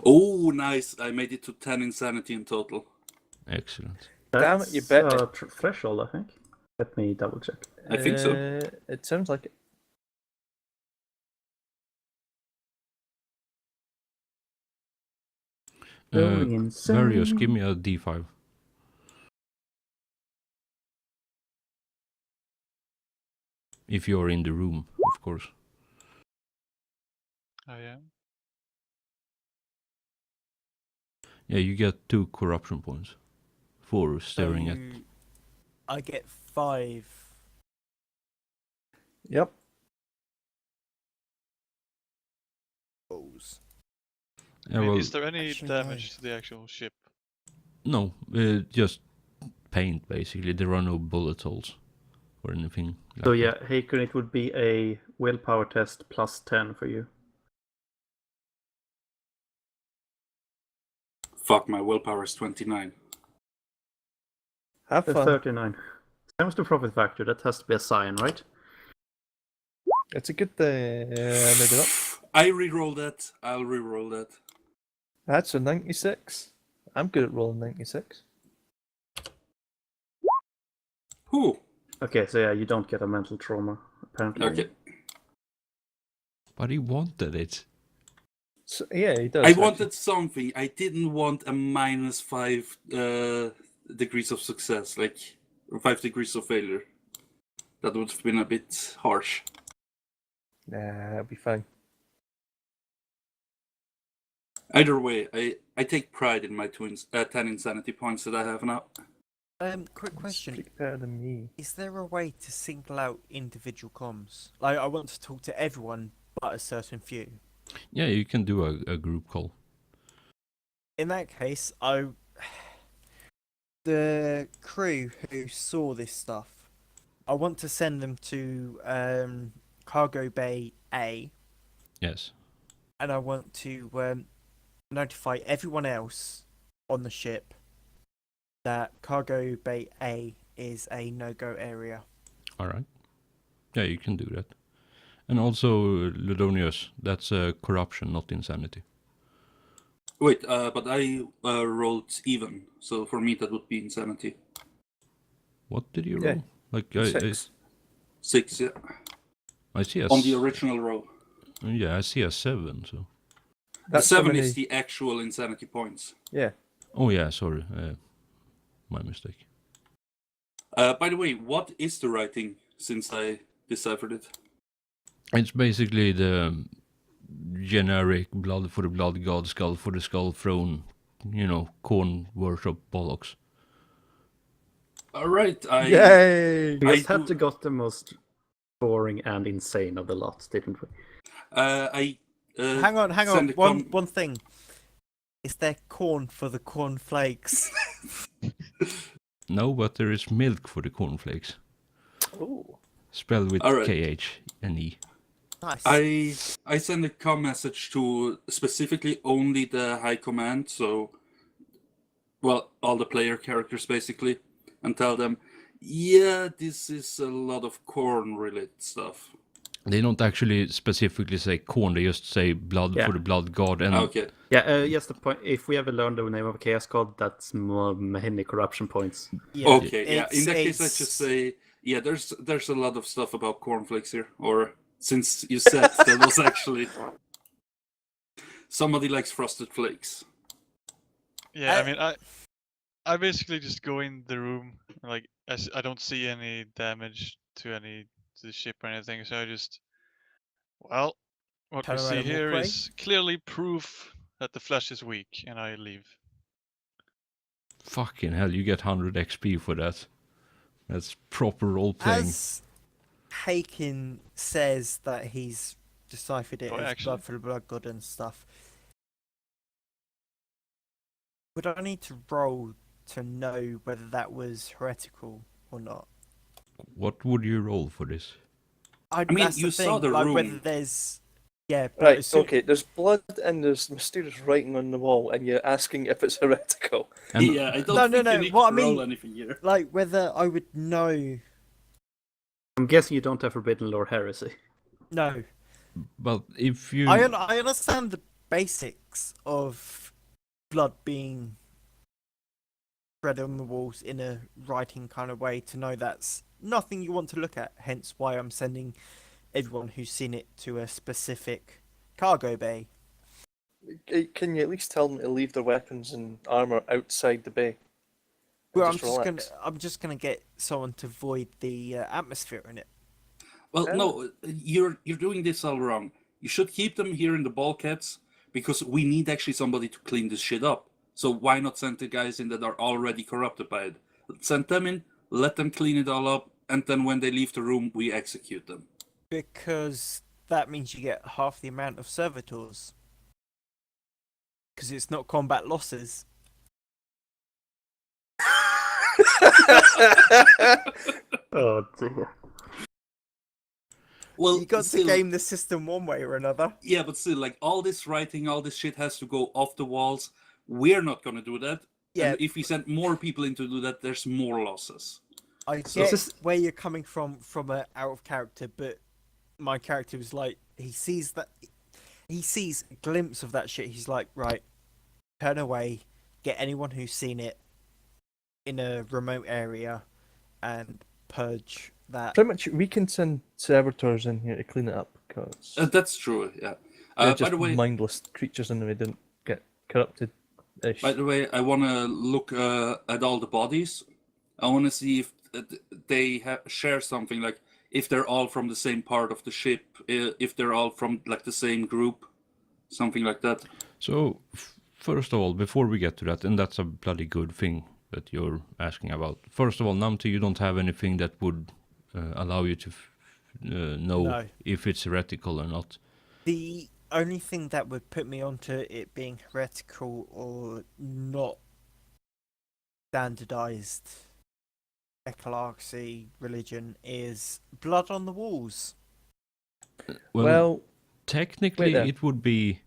Oh, nice! I made it to 10 insanity in total. Excellent. Damn it, you bet me. threshold, I think. Let me double check. I think so. It sounds like it. Going insane. Various, give me a d5. If you're in the room, of course. I am. Yeah, you get 2 corruption points for staring at. So I get 5. Yep. Rolls. Yeah, I mean, well, is there any Actually, damage to the actual ship? no, just paint basically. There are no bullet holes or anything. Like So that. yeah, Hakon, it would be a willpower test plus 10 for you. Fuck, my willpower is 29. Have fun. 39. Times the profit factor, that has to be a sign, right? It's a good maybe not. I re-roll that. I'll re-roll that. That's a 96. I'm good at rolling 96. Whew. Okay, so yeah, you don't get a mental trauma, apparently. Okay. But he wanted it. So, yeah, he does. I actually. wanted something. I didn't want a -5 degrees of success, like 5 degrees of failure. That would have been a bit harsh. Nah, it'll be fine. Either way, I take pride in my 10 insanity points that I have now. Quick question. Speak better than me. Is there a way to single out individual comms? Like, I want to talk to everyone but a certain few. Yeah, you can do a group call. In that case, the crew who saw this stuff, I want to send them to Cargo Bay A, Yes. and I want to notify everyone else on the ship that Cargo Bay A is a no-go area. All right. Yeah, you can do that. And also, Ludonius, that's corruption, not insanity. Wait, but I rolled even, so for me that would be insanity. What did you Yeah, roll? Like 6. 6, yeah. I see a On the original roll. Yeah, I see a 7. So The That's how 7 many- is the actual insanity points. Yeah. Oh yeah, sorry, my mistake. By the way, what is the writing since I deciphered it? It's basically the generic blood for the blood god, skull for the skull throne, corn worship bollocks. Alright, Yay! We I just had do- to got the most boring and insane of the lot, didn't we? Hang on. send a One thing. Is there corn for the cornflakes? No, but there is milk for the cornflakes. Oh. Spelled with Alright. KH and E. Nice. I send a comm message to specifically only the high command, so all the player characters basically, and tell them, yeah, this is a lot of corn related stuff. They don't actually specifically say corn, they just say blood Yeah. for the blood god. And Okay. Yeah, yes, the point. If we ever learn the name of a chaos god, that's more many corruption points. Yeah, Okay, yeah. it's- In that case, I it's- just say, yeah, there's a lot of stuff about cornflakes here. Or since you said there was actually somebody likes frosted flakes. Yeah, I- I mean, I basically just go in the room, like I don't see any damage to the ship or anything, so I just, well, what Turn we around see and walk here away? is clearly proof that the flesh is weak, and I leave. fucking hell, you get 100 XP for that. That's proper role playing. As Haken says that he's deciphered it Oh, as actually. blood for the blood god and stuff, would I need to roll to know whether that was heretical or not? What would you roll for this? I mean, that's you saw thing, the like whether room. there's but Right, as soon- okay, there's blood and there's mysterious writing on the wall, and you're asking if it's heretical. And Yeah, I don't No, think no, you need what to I mean- roll anything here. like whether I would know. I'm guessing you don't have forbidden lore heresy. No, But if you... I understand the basics of blood being spread on the walls in a writing kind of way to know that's nothing you want to look at. Hence why I'm sending everyone who's seen it to a specific cargo bay. Can you at least tell them to leave their weapons and armor outside the bay? Well, Just relax. I'm just gonna get someone to void the atmosphere in it. Well, Yeah. no, you're doing this all wrong. You should keep them here in the bulkheads because we need actually somebody to clean this shit up. So why not send the guys in that are already corrupted by it? Send them in, let them clean it all up, and then when they leave the room, we execute them. Because that means you get half the amount of servitors. Because it's not combat losses. Oh dear. Well, You got still, to game the system one way or another. yeah, but still, like all this writing, all this shit has to go off the walls. We're not gonna do that. Yeah, And if we send more people in to do that, there's more losses. I So get this- where you're coming from a out of character, but my character was like he sees a glimpse of that shit. He's like, right, turn away, get anyone who's seen it in a remote area, and purge that. Pretty much, we can send servitors in here to clean it up, because That's true. Yeah. they're By just the way, mindless creatures and they didn't get corrupted. By the way, I want to look at all the bodies. I want to see if they share something, like if they're all from the same part of the ship, if they're all from like the same group, something like that. So, first of all, before we get to that, and that's a bloody good thing that you're asking about. First of all, Namti, you don't have anything that would allow you to know No. if it's heretical or not. The only thing that would put me onto it being heretical or not standardized ecclesiarchy religion is blood on the walls. Well, technically, there. it would be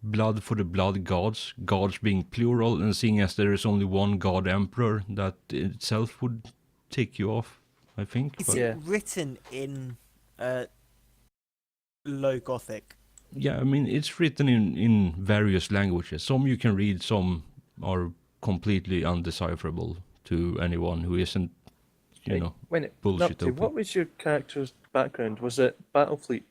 blood for the blood gods, gods being plural, and seeing as there is only one god emperor, that itself would tick you off, I think. Is But Yeah. it written in Low Gothic? yeah, I mean, it's written in various languages. Some you can read, some are completely undecipherable to anyone who isn't, you Hey, know. when it bullshit Nupty, open. what was your character's background? Was it Battlefleet?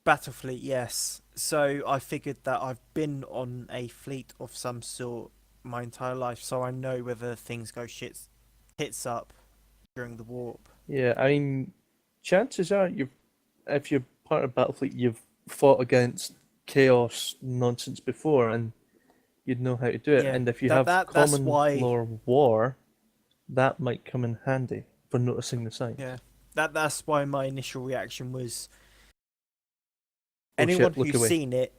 Battle fleet, yes. So I figured that I've been on a fleet of some sort my entire life, so I know whether things go hits up during the warp. Yeah, I mean, chances are if you're part of Battlefleet, you've fought against chaos nonsense before, and you'd know how to do it. Yeah, And if you that's have common why. law war, that might come in handy for noticing the signs. Yeah, that's why my initial reaction was Oh, anyone shit, look who's away. seen it,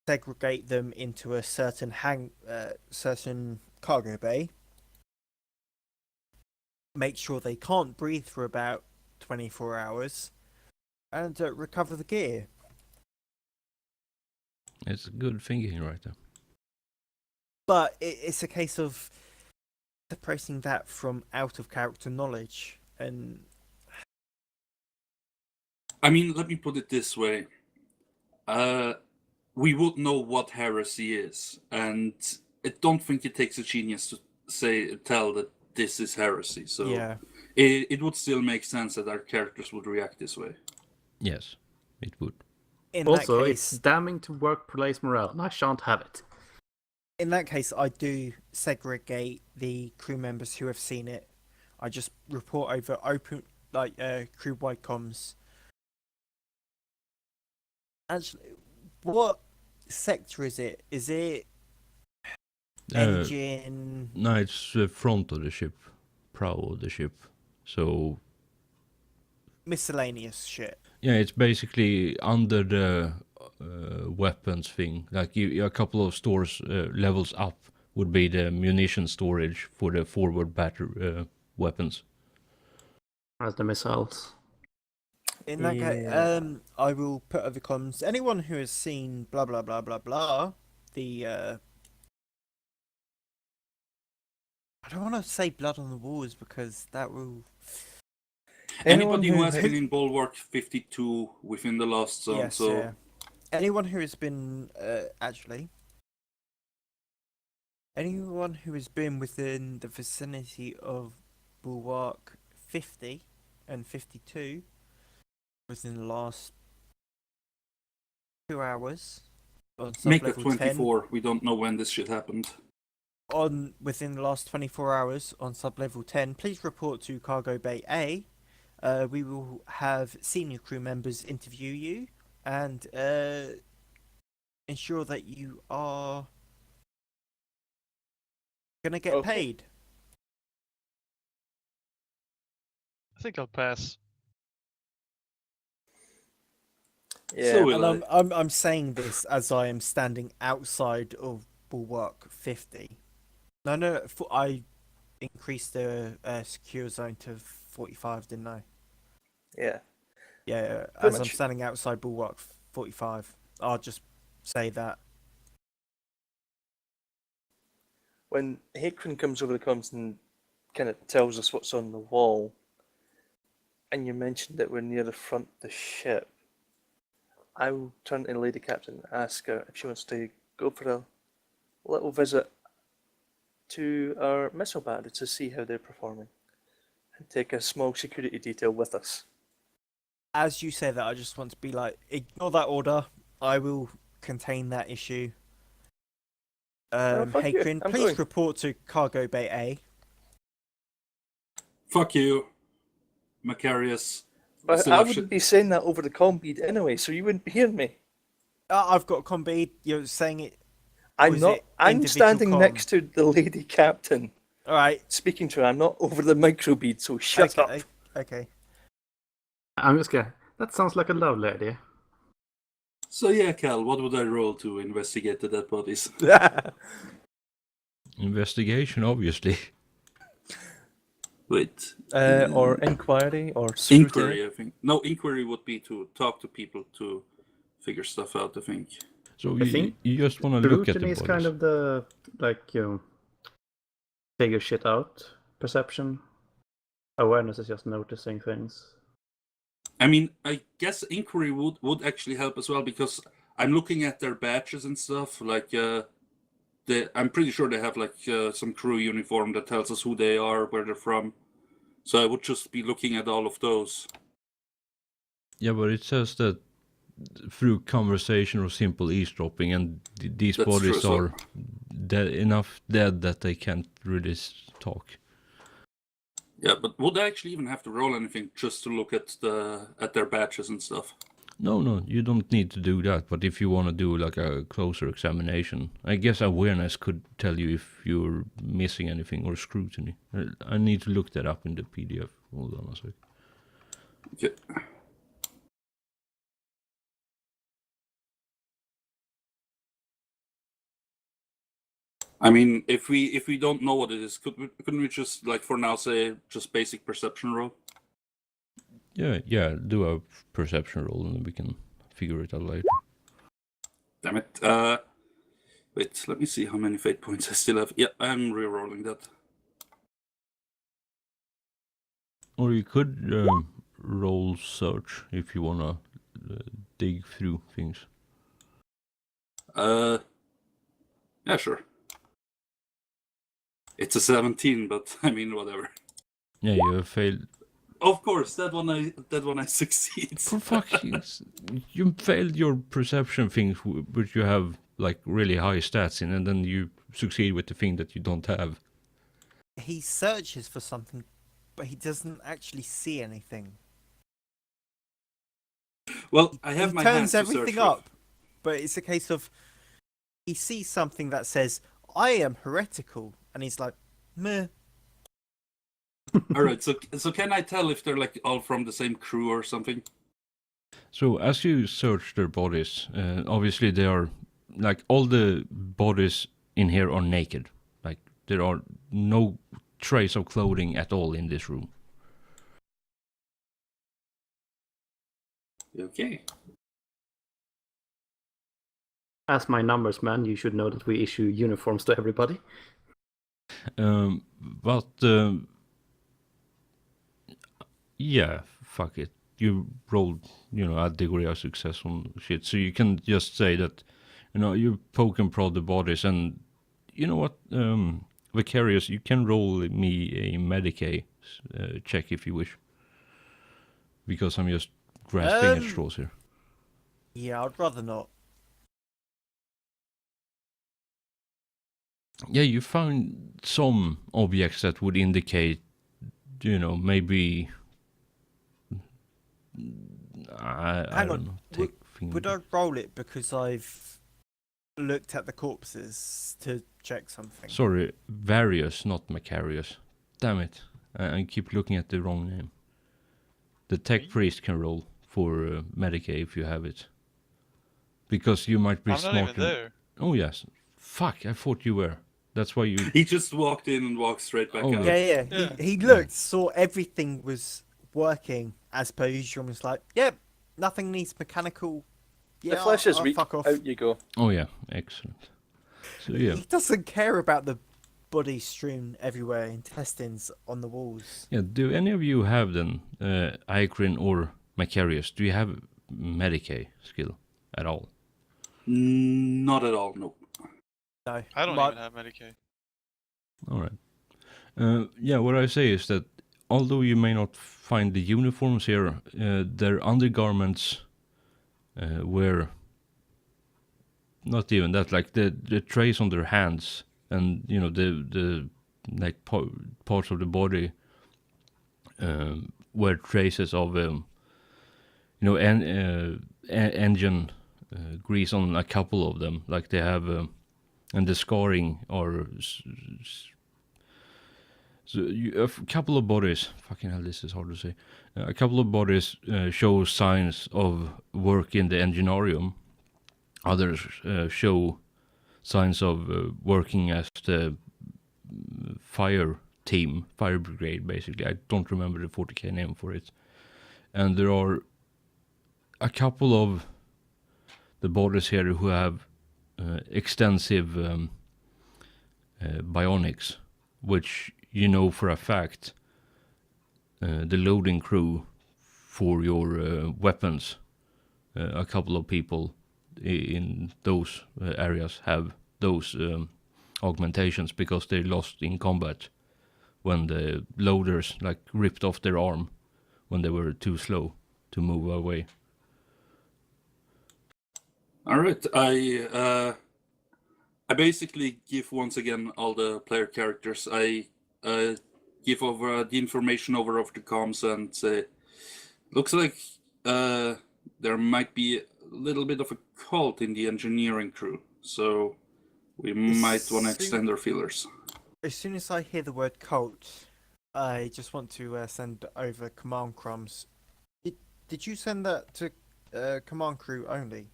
segregate them into a certain certain cargo bay. Make sure they can't breathe for about 24 hours, and recover the gear. It's good thinking right there. But it's a case of separating that from out of character knowledge, and I mean, let me put it this way. We would know what heresy is, and I don't think it takes a genius to tell that this is heresy. So yeah. it would still make sense that our characters would react this way. Yes, it would. In Also, that it's case, damning to workplace morale, and I shan't have it. in that case, I do segregate the crew members who have seen it. I just report over open, crew-wide comms. Actually, what sector is it? Is it engine? No, it's the front of the ship, prow of the ship. So Miscellaneous shit. yeah, it's basically under the weapons thing. Like a couple of stores levels up would be the munition storage for the forward battery weapons. As the missiles. In that case, Yeah. I will put over comms. Anyone who has seen blah blah blah blah blah, I don't want to say blood on the walls because that will. Anybody who has who- been in Bulwark 52 within the last zone, Yes, so yeah. Anyone who has been anyone who has been within the vicinity of Bulwark 50 and 52 within the last 2 hours on make that sub-level 10, 24. We don't know when this shit happened. on within the last 24 hours on sub-level 10, please report to Cargo Bay A. We will have senior crew members interview you and ensure that you are gonna get Okay. paid. I think I'll pass. Yeah. So will And I. I'm saying this as I am standing outside of Bulwark 50. No, I increased the secure zone to 45, didn't I? Yeah. Yeah, Pretty as I'm much. standing outside Bulwark 45. I'll just say that. When Hakron comes over the comms and kind of tells us what's on the wall, and you mentioned that we're near the front of the ship, I will turn to the lady captain and ask her if she wants to go for a little visit to our missile battery to see how they're performing, and take a small security detail with us. As you say that, I just want to be like, ignore that order. I will contain that issue. fuck you, Hakrin, I'm please going. report to Cargo Bay A. Fuck you, Macarius. But Still I have wouldn't shit- be saying that over the comm bead anyway, so you wouldn't be hearing me. I've got combi. You're saying it. I'm Was not. it I'm individual standing comm? next to the lady captain, All right. speaking to her. I'm not over the micro bead, so shut Okay. up. Okay. I'm just gonna. That sounds like a lovely idea. So yeah, Cal, what would I roll to investigate the dead bodies? Investigation, obviously. Wait. Or inquiry, or scrutiny. Inquiry, I think. No, inquiry would be to talk to people to figure stuff out, I think. So I think you just want to look at the Scrutiny bodies. is kind of the figure shit out perception. Awareness is just noticing things. I mean, I guess inquiry would actually help as well, because I'm looking at their badges and stuff. Like, I'm pretty sure they have like some crew uniform that tells us who they are, where they're from. So I would just be looking at all of those. Yeah, but it says that through conversation or simple eavesdropping, and these That's true bodies as well. are enough dead that they can't really talk. Yeah, but would I actually even have to roll anything just to look at their badges and stuff? No, you don't need to do that. But if you want to do like a closer examination, I guess awareness could tell you if you're missing anything, or scrutiny. I need to look that up in the PDF. Hold on a sec. Okay. I mean, if we don't know what it is, couldn't we just, like, for now say just basic perception roll? Yeah, do a perception roll and then we can figure it out later. Damn it. Wait, let me see how many fate points I still have. Yeah, I'm re-rolling that. Or you could roll search if you wanna dig through things. Yeah, sure. It's a 17, but I mean, whatever. Yeah, you have failed. Of course, that one I succeed. For fuck's sake, you failed your perception things, which you have like really high stats in, and then you succeed with the thing that you don't have. He searches for something, but he doesn't actually see anything. Well, I have He my turns hands to search everything for. up, but it's a case of he sees something that says, "I am heretical," and he's like, "Meh." All right, so can I tell if they're like all from the same crew or something? So as you search their bodies, obviously they are like all the bodies in here are naked. Like there are no trace of clothing at all in this room. Okay. As my numbers man, you should know that we issue uniforms to everybody. But yeah, fuck it. You rolled, a degree of success on shit, so you can just say that, you poke and prod the bodies, and you know what, Vicarious, you can roll me a Medicae check if you wish, because I'm just grasping at straws here. Yeah, I'd rather not. Yeah, you found some objects that would indicate, maybe. I Hang don't on, know. Would I roll it because I've looked at the corpses to check something? Sorry, Various, not Macarius. Damn it. I keep looking at the wrong name. The tech priest can roll for Medicae if you have it. Because you might be I'm smart. not even there. Oh, yes. Fuck, I thought you were. That's why you. He just walked in and walked straight back Oh, out. Yeah. Yeah. He looked, saw everything was working as per usual, and was like, "Yep, nothing needs mechanical." Yeah, The flesh is I'll weak. fuck off. Out you go. Oh, yeah. Excellent. So, yeah. He doesn't care about the bodies strewn everywhere, intestines on the walls. Yeah, do any of you have then, Icrin or Macarius, do you have Medicae skill at all? Not at all, no. No, I don't my- even have Medicaid. All right. Yeah, what I say is that although you may not find the uniforms here, their undergarments were not even that. Like the trace on their hands and the like parts of the body were traces of engine grease on a couple of them. Like they have. And the scarring are so a couple of bodies. Fucking hell, this is hard to say. A couple of bodies show signs of work in the enginarium. Others show signs of working as the fire team, fire brigade, basically. I don't remember the 40k name for it. And there are a couple of the bodies here who have extensive bionics, which for a fact the loading crew for your weapons, a couple of people in those areas have those augmentations because they lost in combat when the loaders like ripped off their arm when they were too slow to move away. All right. I basically give once again all the player characters. I give over the information over the comms and say, looks like there might be a little bit of a cult in the engineering crew, so we might want to extend our feelers. As soon as I hear the word cult, I just want to send over command crumbs. Did you send that to command crew only?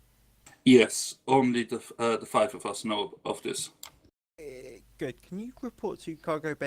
Yes, only the 5 of us know of this. Good. Can you report to cargo bay